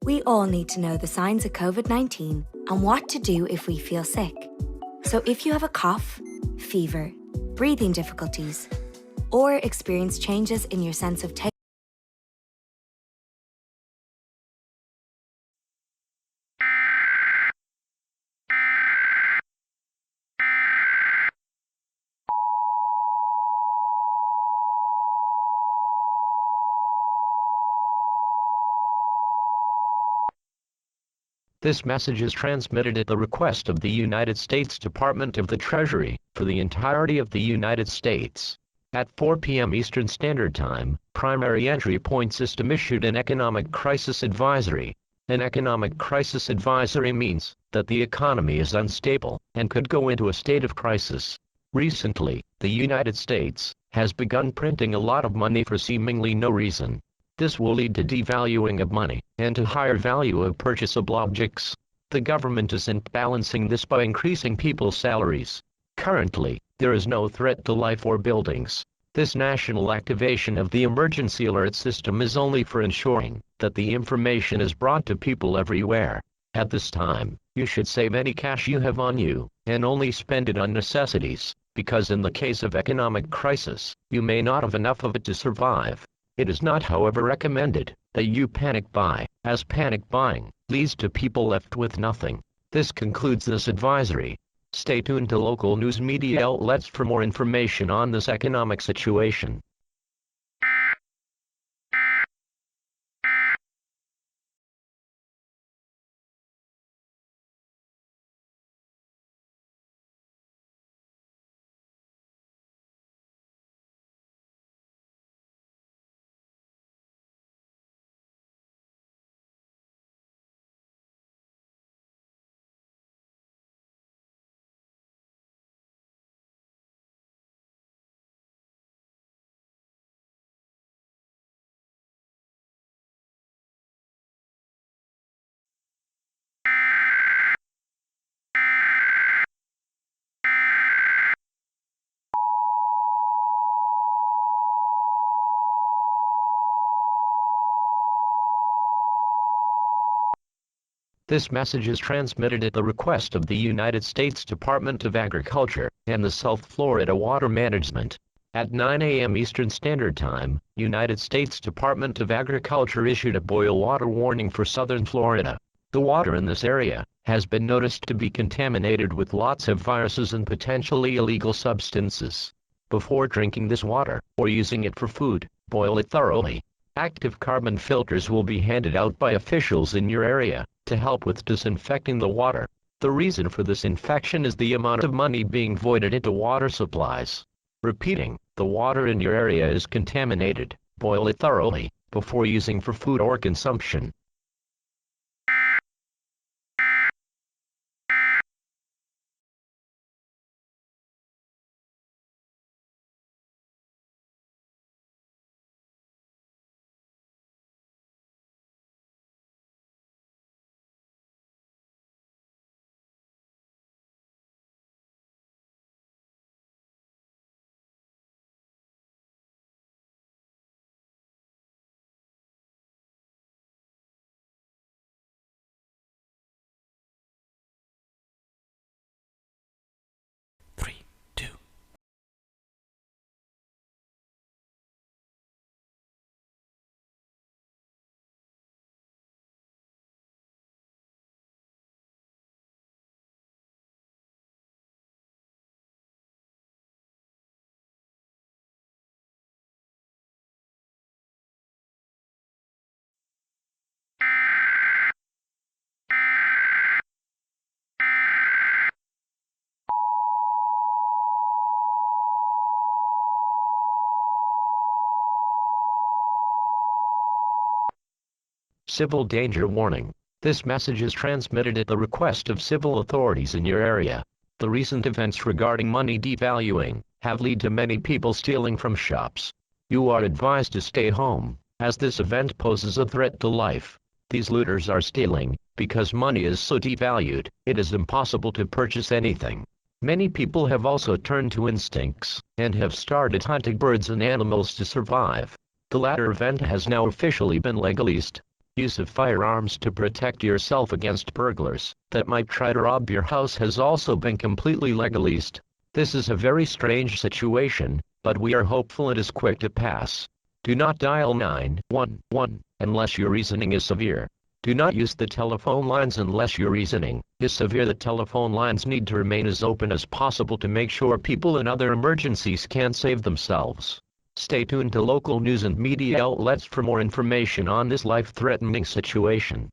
We all need to know the signs of COVID-19 and what to do if we feel sick. So if you have a cough, fever, breathing difficulties, or experience changes in your sense of taste, This message is transmitted at the request of the United States Department of the Treasury for the entirety of the United States. At 4 p.m. Eastern Standard Time, Primary Entry Point System issued an economic crisis advisory. An economic crisis advisory means that the economy is unstable and could go into a state of crisis. Recently, the United States has begun printing a lot of money for seemingly no reason. This will lead to devaluing of money and to higher value of purchasable objects. The government isn't balancing this by increasing people's salaries. Currently, there is no threat to life or buildings. This national activation of the emergency alert system is only for ensuring that the information is brought to people everywhere. At this time, you should save any cash you have on you and only spend it on necessities, because in the case of economic crisis, you may not have enough of it to survive. It is not, however, recommended that you panic buy, as panic buying leads to people left with nothing. This concludes this advisory. Stay tuned to local news media outlets for more information on this economic situation. This message is transmitted at the request of the United States Department of Agriculture and the South Florida Water Management. At 9 a.m. Eastern Standard Time, United States Department of Agriculture issued a boil water warning for southern Florida. The water in this area has been noticed to be contaminated with lots of viruses and potentially illegal substances. Before drinking this water or using it for food, boil it thoroughly. Active carbon filters will be handed out by officials in your area to help with disinfecting the water. The reason for this infection is the amount of money being voided into water supplies. Repeating, the water in your area is contaminated. Boil it thoroughly before using for food or consumption. Civil danger warning. This message is transmitted at the request of civil authorities in your area. The recent events regarding money devaluing have led to many people stealing from shops. You are advised to stay home, as this event poses a threat to life. These looters are stealing because money is so devalued, it is impossible to purchase anything. Many people have also turned to instincts and have started hunting birds and animals to survive. The latter event has now officially been legalized. Use of firearms to protect yourself against burglars that might try to rob your house has also been completely legalized. This is a very strange situation, but we are hopeful it is quick to pass. Do not dial 911 unless your reasoning is severe. Do not use the telephone lines unless your reasoning is severe. The telephone lines need to remain as open as possible to make sure people in other emergencies can save themselves. Stay tuned to local news and media outlets for more information on this life-threatening situation.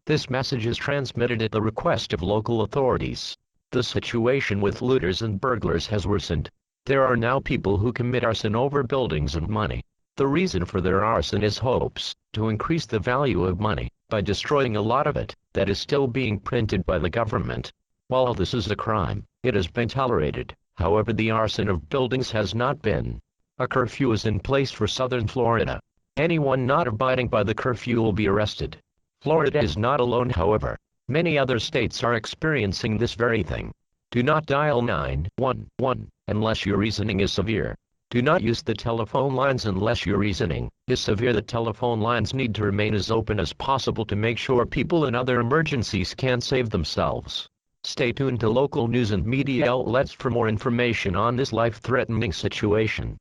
This message is transmitted at the request of local authorities. The situation with looters and burglars has worsened. There are now people who commit arson over buildings and money. The reason for their arson is hopes to increase the value of money by destroying a lot of it that is still being printed by the government. While this is a crime, it has been tolerated. However, the arson of buildings has not been. A curfew is in place for southern Florida. Anyone not abiding by the curfew will be arrested. Florida is not alone, however. Many other states are experiencing this very thing. Do not dial 911 unless your reasoning is severe. Do not use the telephone lines unless your reasoning is severe. The telephone lines need to remain as open as possible to make sure people in other emergencies can save themselves. Stay tuned to local news and media outlets for more information on this life-threatening situation.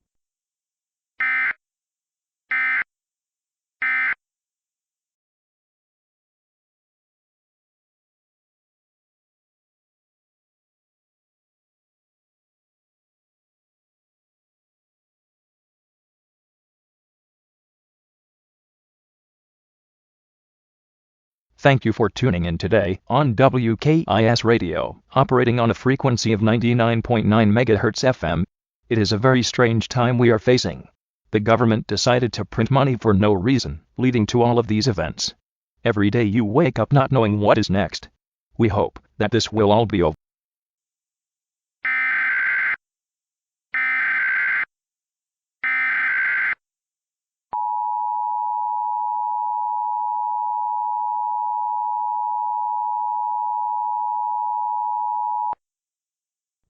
Thank you for tuning in today on WKIS Radio, operating on a frequency of 99.9 MHz FM. It is a very strange time we are facing. The government decided to print money for no reason, leading to all of these events. Every day you wake up not knowing what is next. We hope that this will all be over.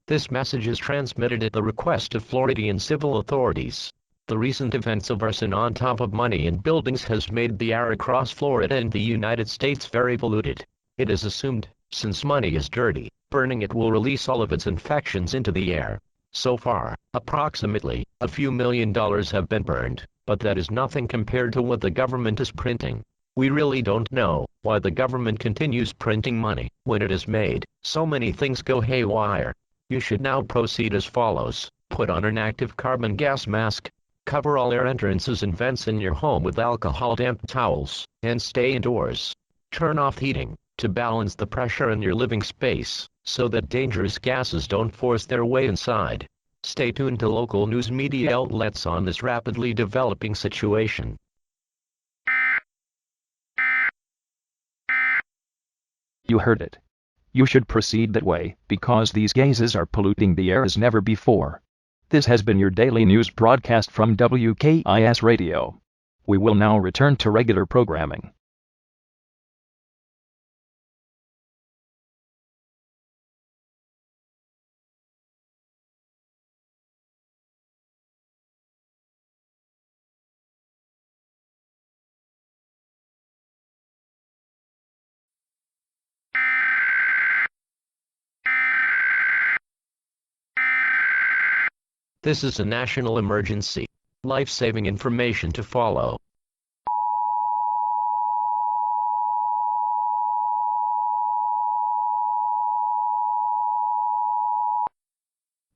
This message is transmitted at the request of Floridian civil authorities. The recent events of arson on top of money in buildings has made the air across Florida and the United States very polluted. It is assumed, since money is dirty, burning it will release all of its infections into the air. So far, approximately a few $1 million have been burned, but that is nothing compared to what the government is printing. We really don't know why the government continues printing money when it has made so many things go haywire. You should now proceed as follows. Put on an active carbon gas mask. Cover all air entrances and vents in your home with alcohol damp towels, and stay indoors. Turn off heating to balance the pressure in your living space, so that dangerous gases don't force their way inside. Stay tuned to local news media outlets on this rapidly developing situation. You heard it. You should proceed that way, because these gases are polluting the air as never before. This has been your daily news broadcast from WKIS Radio. We will now return to regular programming. This is a national emergency. Life-saving information to follow.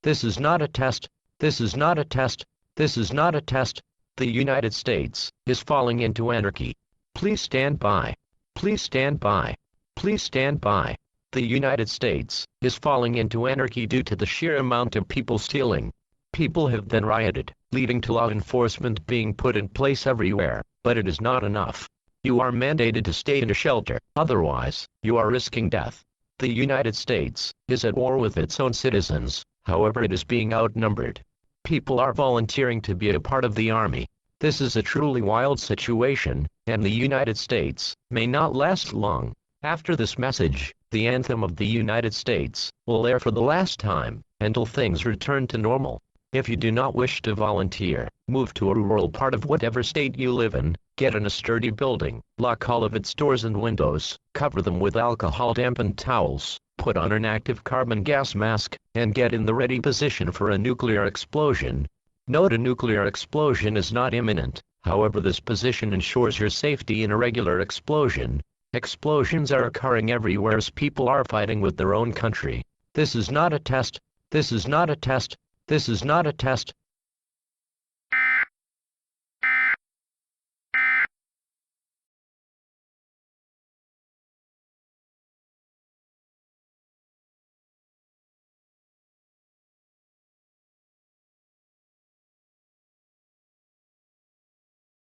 This is not a test. This is not a test. This is not a test. The United States is falling into anarchy. Please stand by. Please stand by. Please stand by. The The United States is falling into anarchy due to the sheer amount of people stealing. People have then rioted, leading to law enforcement being put in place everywhere, but it is not enough. You are mandated to stay in a shelter, otherwise, you are risking death. The United States is at war with its own citizens, however it is being outnumbered. People are volunteering to be a part of the army. This is a truly wild situation, and the United States may not last long. After this message, the anthem of the United States will air for the last time, until things return to normal. If you do not wish to volunteer, move to a rural part of whatever state you live in, get in a sturdy building, lock all of its doors and windows, cover them with alcohol-dampened towels, put on an active carbon gas mask, and get in the ready position for a nuclear explosion. Note: a nuclear explosion is not imminent, however this position ensures your safety in a regular explosion. Explosions are occurring everywhere as people are fighting with their own country. This is not a test. This is not a test. This is not a test.